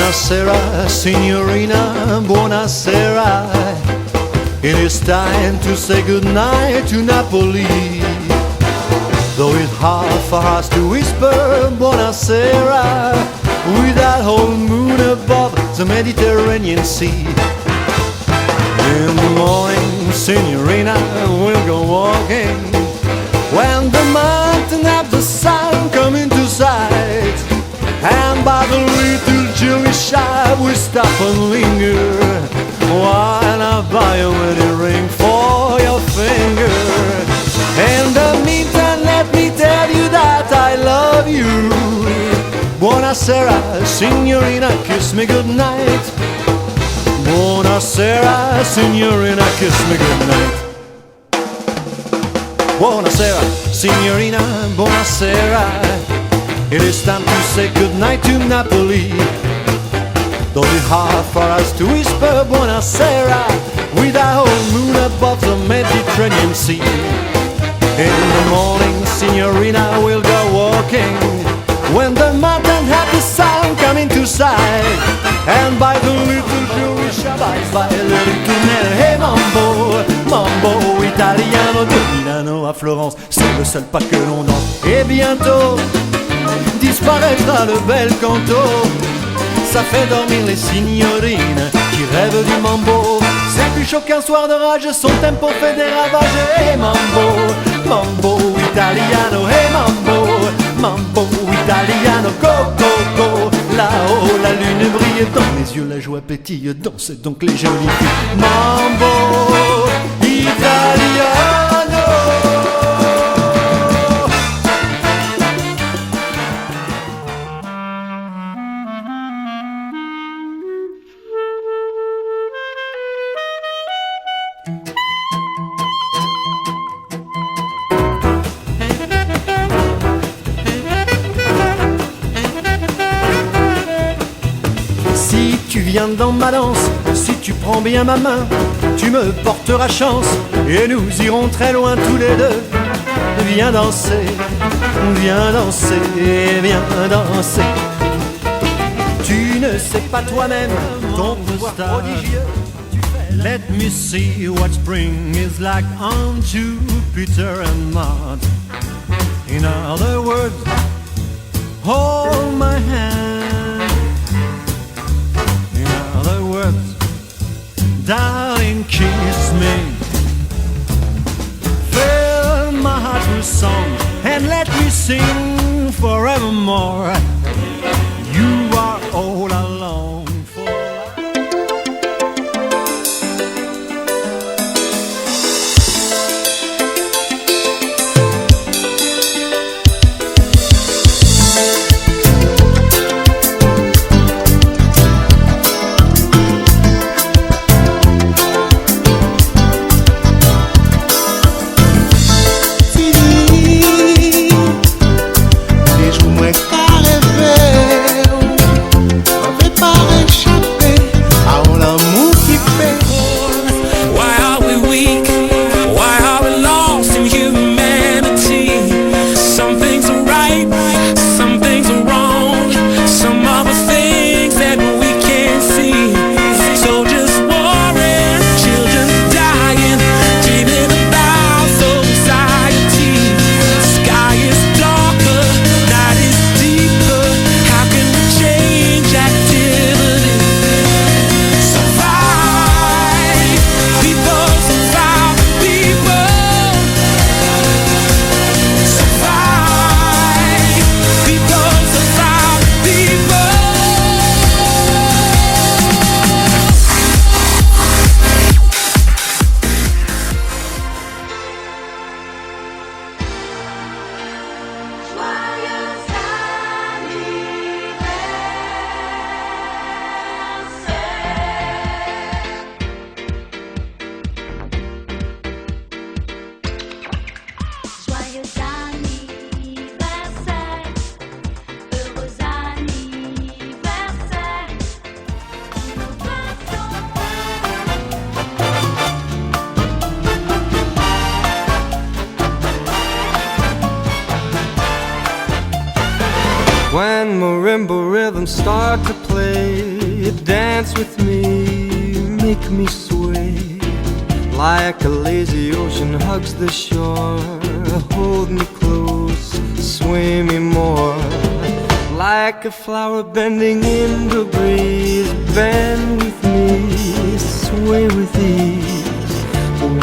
Buonasera, signorina, buonasera. It is time to say goodnight to Napoli. Though it's hard for us to whisper buonasera with that whole moon above the Mediterranean Sea. In the morning, signorina, we'll go walking when the mountain have the sun come into sight. And by the little Jewish shop we stop and linger while I buy a wedding ring for your finger. In the meantime, let me tell you that I love you. Buonasera, signorina, kiss me goodnight. Buonasera, signorina, kiss me goodnight. Buonasera, signorina, buonasera. It is time to say goodnight to Napoli. Though it's hard for us to whisper buonasera with our whole moon above the Mediterranean Sea. In the morning, signorina, we'll go walking when the mountain have the sun coming to sight. And by the little Jewish Shabbat, by the little tunnel, hey mambo, mambo italiano, de Milano à Florence, c'est le seul pas que l'on danse. Et bientôt disparaîtra le bel canto. Ça fait dormir les signorines qui rêvent du mambo. C'est plus chaud qu'un soir de rage, son tempo fait des ravages. Hey mambo, mambo italiano, hey mambo, mambo italiano, go, go, go. Là-haut la lune brille, dans mes yeux la joie pétille, dansez donc les jolies filles. Mambo italiano. Tu viens dans ma danse, si tu prends bien ma main, tu me porteras chance et nous irons très loin tous les deux. Viens danser, viens danser, viens danser. Tu ne sais pas toi-même ton pouvoir prodigieux. Let me see what spring is like on Jupiter and Mars. In other words, hold my hand. Darling, kiss me. Fill my heart with song and let me sing forevermore. You are all I long for. When marimba rhythms start to play, you dance with me, make me sway like a lazy ocean hugs the shore. Hold me close, sway me more like a flower bending in the breeze. Bend with me, sway with ease.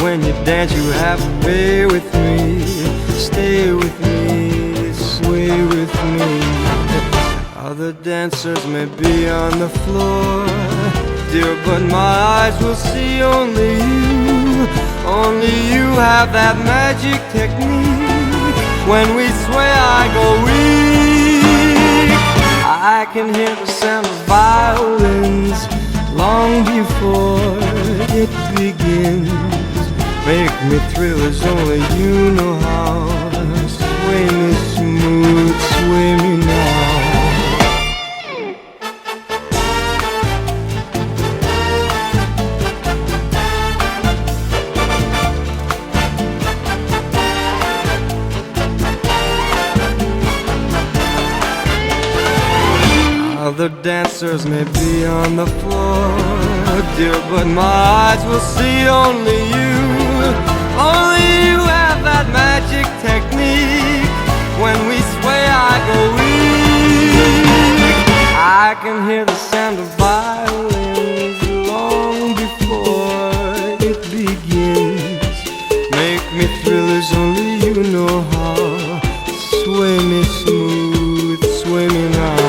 When you dance you have to play with me. Stay with me, sway with me. Other dancers may be on the floor, dear, but my eyes will see only you. Only you have that magic technique. When we sway I go weak. I can hear the sound of violins long before it begins. Make me thrill as only you know how. Sway me smooth, sway me now. Other dancers may be on the floor, dear, but my eyes will see only you. Only you have that magic technique. When we sway I go weak. I can hear the sound of violins long before it begins. Make me thrill as only you know how. Sway me smooth, sway me now.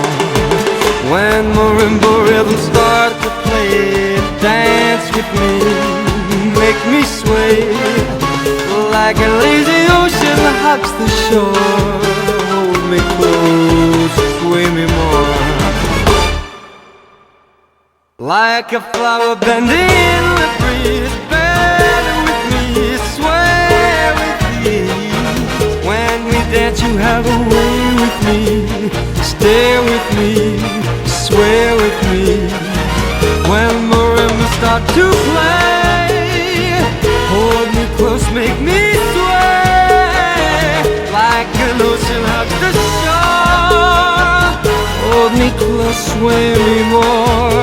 When marimba rhythms start to play, dance with me, make me sway like a lazy ocean hugs the shore. Hold me close, sway me more like a flower bending in the breeze. Bend with me, sway with ease. When we dance you have a way with me. Stay with me, sway with me. When marimbas start to play, hold me close, make me sway like an ocean hugs the shore. Hold me close, sway me more